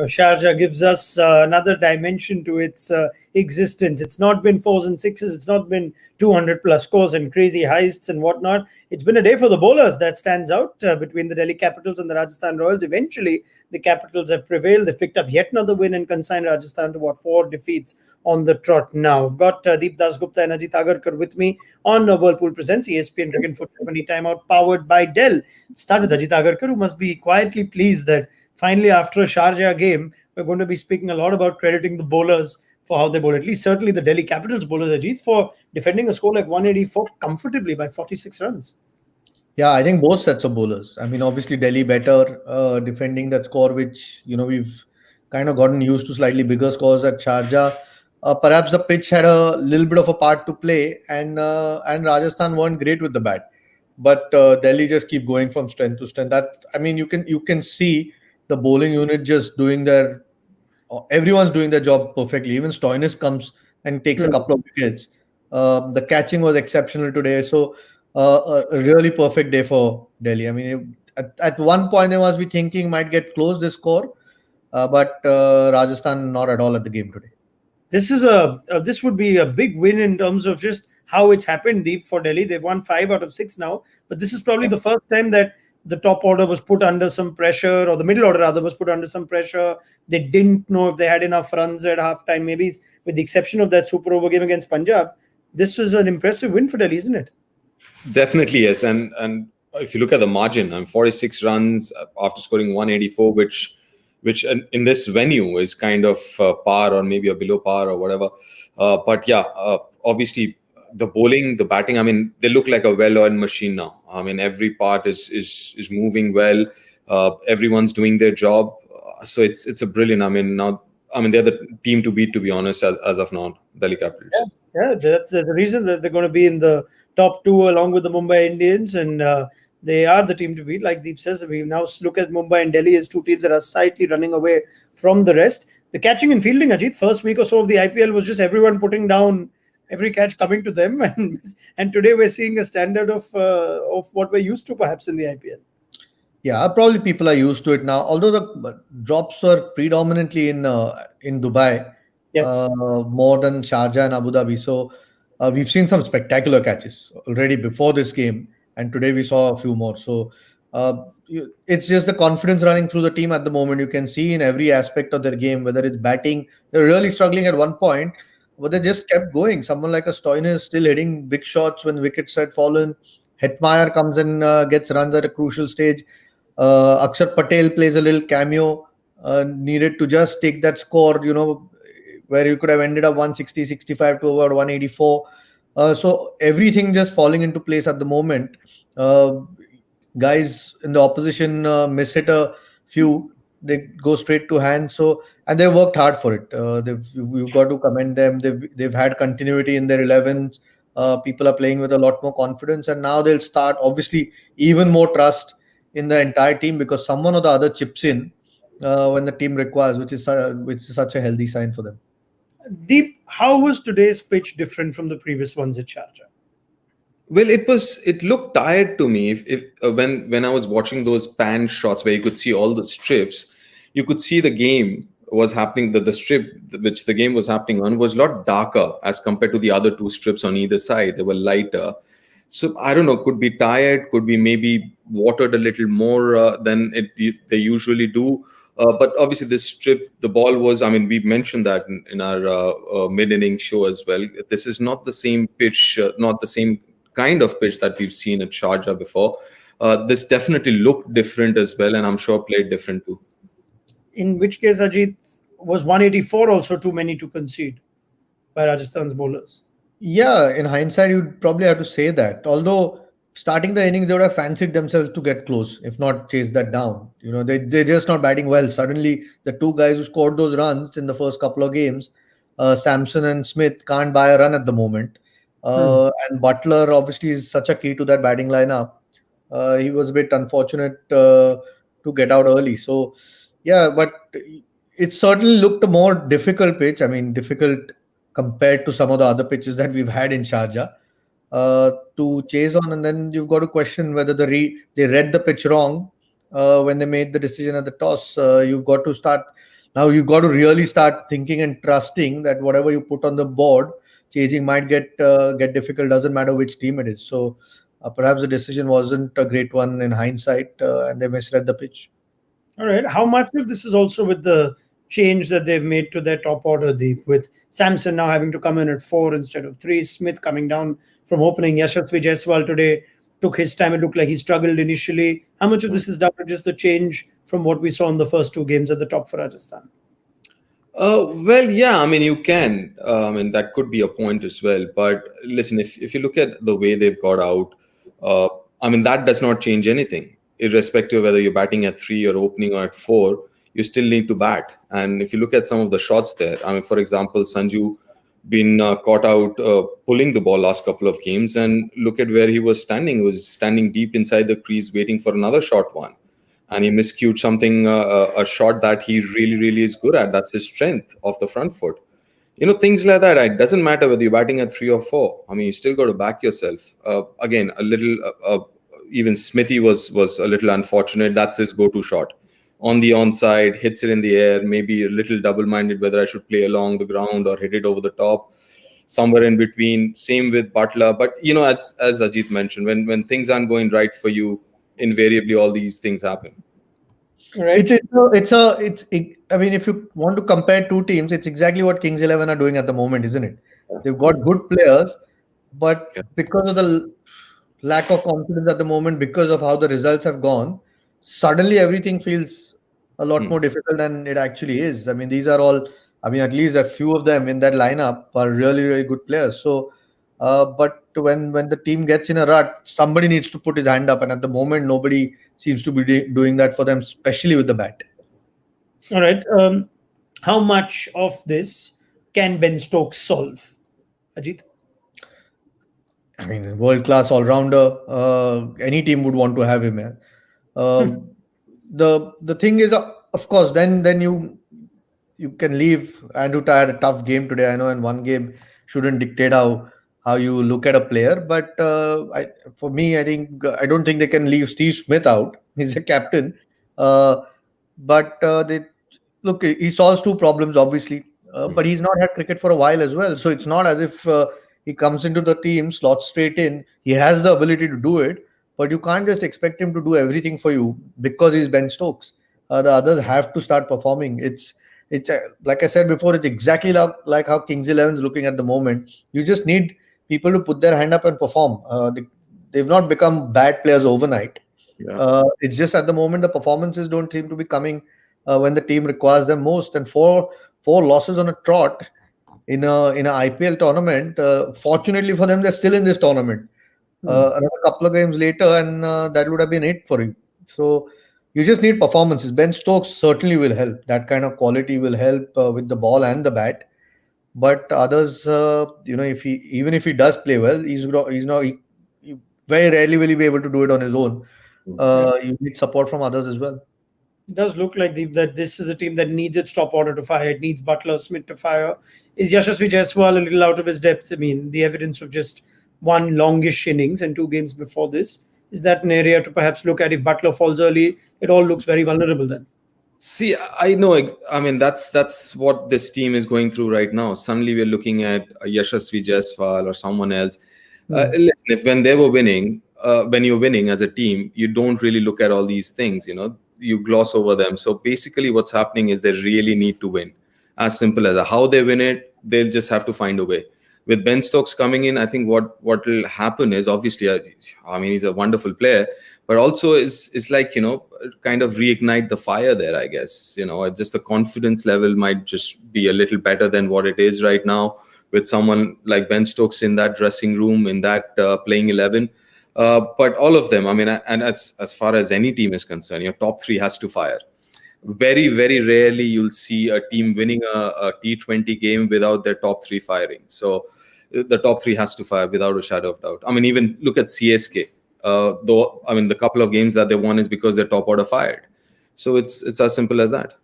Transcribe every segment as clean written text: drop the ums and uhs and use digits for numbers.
Sharjah gives us another dimension to its existence. It's not been fours and sixes. It's not been 200 plus scores and crazy heists and whatnot. It's been a day for the bowlers that stands out between the Delhi Capitals and the Rajasthan Royals. Eventually, the Capitals have prevailed. They've picked up yet another win and consigned Rajasthan to what, 4 defeats on the trot now. I've got Deep Das Gupta and Ajit Agarkar with me on Whirlpool Presents ESPN Cricket Foot 20 Timeout powered by Dell. Start with Ajit Agarkar, who must be quietly pleased that finally, after a Sharjah game, we're going to be speaking a lot about crediting the bowlers for how they bowl. At least certainly the Delhi Capitals bowlers, Ajit, for defending a score like 184 comfortably by 46 runs. Yeah, I think both sets of bowlers. I mean, obviously Delhi better defending that score, which we've kind of gotten used to slightly bigger scores at Sharjah. Perhaps the pitch had a little bit of a part to play, and Rajasthan weren't great with the bat, but Delhi just keep going from strength to strength. You can see the bowling unit just everyone's doing their job perfectly. Even Stoinis comes and takes a couple of wickets. The catching was exceptional today. So a really perfect day for Delhi. I mean, at one point they must be thinking might get close this score, but Rajasthan not at all at the game today. This would be a big win in terms of just how it's happened, Deep, for Delhi. They've won 5 out of 6 now, but this is probably the first time that the top order was put under some pressure, or the middle order rather was put under some pressure. They didn't know if they had enough runs at halftime. Maybe with the exception of that super over game against Punjab, this was an impressive win for Delhi, isn't it? Definitely, yes. And if you look at the margin, 46 runs after scoring 184, which in this venue is kind of par or maybe a below par or whatever. But yeah, obviously the bowling, the batting, they look like a well-oiled machine now. Every part is moving well. Everyone's doing their job. So it's a brilliant. They're the team to beat, to be honest, as of now, Delhi Capitals. Yeah, that's the reason that they're going to be in the top 2 along with the Mumbai Indians, and they are the team to beat. Like Deep says, we now look at Mumbai and Delhi as 2 teams that are slightly running away from the rest. The catching and fielding, Ajit, first week or so of the IPL was just everyone putting down every catch coming to them, and today we're seeing a standard of what we're used to perhaps in the IPL. Yeah, probably people are used to it now. Although the drops were predominantly in Dubai, yes, more than Sharjah and Abu Dhabi. So we've seen some spectacular catches already before this game, and today we saw a few more. So it's just the confidence running through the team at the moment. You can see in every aspect of their game, whether it's batting, they're really struggling at one point, but they just kept going. Someone like a Stoinis still hitting big shots when wickets had fallen. Hetmeyer comes and gets runs at a crucial stage. Akshar Patel plays a little cameo, needed to just take that score, where you could have ended up 160, 65 to about 184. So everything just falling into place at the moment. Guys in the opposition miss hit a few. They go straight to hand. And they worked hard for it. You've got to commend them. They've had continuity in their 11s. People are playing with a lot more confidence, and now they'll start obviously even more trust in the entire team because someone or the other chips in when the team requires, which is such a healthy sign for them. Deep, how was today's pitch different from the previous ones at Sharjah? Well, it looked tired to me. When I was watching those pan shots where you could see all the strips, you could see the game was happening. The strip which the game was happening on was a lot darker as compared to the other 2 strips on either side. They were lighter. So I don't know. Could be tired. Could be maybe watered a little more than they usually do. But obviously, this strip, the ball was. We mentioned that in our mid-inning show as well. This is not the same pitch, not the same kind of pitch that we've seen at Sharjah before. This definitely looked different as well, and I'm sure played different too. In which case, Ajit, was 184 also too many to concede by Rajasthan's bowlers? Yeah, in hindsight, you'd probably have to say that. Although starting the innings, they would have fancied themselves to get close, if not chase that down. They're just not batting well. Suddenly, the 2 guys who scored those runs in the first couple of games, Samson and Smith, can't buy a run at the moment. And Butler obviously is such a key to that batting lineup. He was a bit unfortunate to get out early. So, yeah, but it certainly looked a more difficult pitch. I mean, difficult compared to some of the other pitches that we've had in Sharjah to chase on. And then you've got to question whether they read the pitch wrong when they made the decision at the toss. You've got to start now. You've got to really start thinking and trusting that whatever you put on the board, chasing might get difficult. Doesn't matter which team it is. So perhaps the decision wasn't a great one in hindsight, and they misread the pitch. All right. How much of this is also with the change that they've made to their top order, Deep, with Samson now having to come in at 4 instead of 3, Smith coming down from opening, Yashasvi Jaiswal today took his time. It looked like he struggled initially. How much of this is down to just the change from what we saw in the first 2 games at the top for Rajasthan? Well, yeah, I mean, you can. I mean, that could be a point as well. But listen, if you look at the way they've got out, I mean, that does not change anything. Irrespective of whether you're batting at 3 or opening or at 4, you still need to bat. And if you look at some of the shots there, I mean, for example, Sanju been caught out pulling the ball last couple of games, and look at where he was standing. He was standing deep inside the crease waiting for another short one. And he miscued something, a shot that he really, really is good at. That's his strength off the front foot. Things like that. It doesn't matter whether you're batting at 3 or 4. I mean, you still got to back yourself. Again, a little, even Smithy was a little unfortunate. That's his go-to shot. On the onside, hits it in the air, maybe a little double-minded whether I should play along the ground or hit it over the top. Somewhere in between. Same with Butler. But, as Ajit mentioned, when things aren't going right for you, invariably all these things happen. Right. I mean, if you want to compare two teams, it's exactly what Kings 11 are doing at the moment, isn't it? They've got good players, but because of the lack of confidence at the moment, because of how the results have gone, suddenly everything feels a lot more difficult than it actually is. I mean, these are all, I mean, at least a few of them in that lineup are really, really good players. So, but when the team gets in a rut, somebody needs to put his hand up, and at the moment, nobody seems to be doing that for them, especially with the bat. All right. How much of this can Ben Stokes solve, Ajit? I mean, world-class all-rounder. Any team would want to have him. The thing is, of course, then you can leave Andrew Ty had a tough game today. I know, and one game shouldn't dictate how you look at a player. But for me, I don't think they can leave Steve Smith out. He's a captain. But he solves two problems, obviously. But he's not had cricket for a while as well. So it's not as if he comes into the team, slots straight in. He has the ability to do it. But you can't just expect him to do everything for you because he's Ben Stokes. The others have to start performing. It's like I said before, it's exactly like how Kings 11 is looking at the moment. You just need people to put their hand up and perform. They've not become bad players overnight. Yeah. It's just at the moment the performances don't seem to be coming when the team requires them most. And four losses on a trot in an IPL tournament. Fortunately for them, they're still in this tournament. Another couple of games later, and that would have been it for you. So you just need performances. Ben Stokes certainly will help. That kind of quality will help with the ball and the bat. But others, if he does play well, he very rarely will he be able to do it on his own. You need support from others as well. It does look like that this is a team that needs its top order to fire. It needs Butler, Smith to fire. Is Yashasvi Jaiswal a little out of his depth? I mean, the evidence of just one longish innings and 2 games before this, is that an area to perhaps look at? If Butler falls early, it all looks very vulnerable then. See, I know. I mean, that's what this team is going through right now. Suddenly, we're looking at Yashasvi Jaiswal or someone else. Listen, if when they were winning, when you're winning as a team, you don't really look at all these things. You gloss over them. So basically, what's happening is they really need to win. As simple as that. How they win it, they'll just have to find a way. With Ben Stokes coming in, I think what will happen is, obviously, I mean, he's a wonderful player, but also is like, kind of reignite the fire there, I guess. Just the confidence level might just be a little better than what it is right now with someone like Ben Stokes in that dressing room, in that playing 11. But all of them, I mean, and as far as any team is concerned, your top 3 has to fire. Very, very rarely you'll see a team winning a T20 game without their top 3 firing. So the top 3 has to fire without a shadow of doubt. I mean, even look at CSK. Though, I mean, the couple of games that they won is because their top order fired. So it's as simple as that.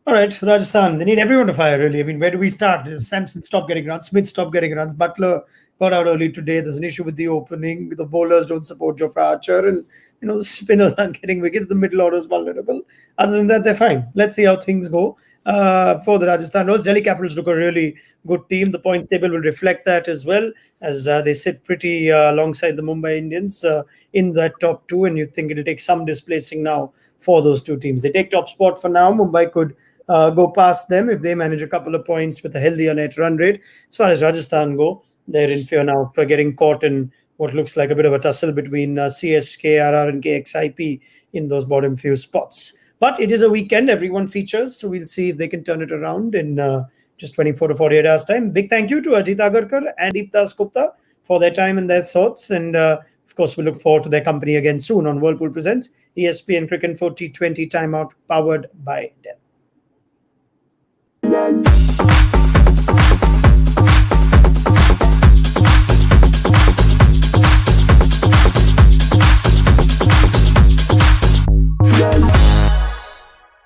All right, Rajasthan, they need everyone to fire, really. I mean, where do we start? Samson stopped getting runs, Smith stopped getting runs, Butler got out early today. There's an issue with the opening. The bowlers don't support Jofra Archer, and the spinners aren't getting wickets. The middle order is vulnerable. Other than that, they're fine. Let's see how things go for the Rajasthan Royals. Delhi Capitals look a really good team. The point table will reflect that as well, as they sit pretty alongside the Mumbai Indians in that top two, and you think it'll take some displacing now for those two teams. They take top spot for now. Mumbai could go past them if they manage a couple of points with a healthier net run rate. As far as Rajasthan go, they're in fear now for getting caught in what looks like a bit of a tussle between CSK, RR, and KXIP in those bottom few spots. But it is a weekend. Everyone features, so we'll see if they can turn it around in just 24 to 48 hours' time. Big thank you to Ajit Agarkar and Deeptas Gupta for their time and their thoughts. And of course, we look forward to their company again soon on Whirlpool Presents ESPN Cricket for T20 Timeout, powered by Dell.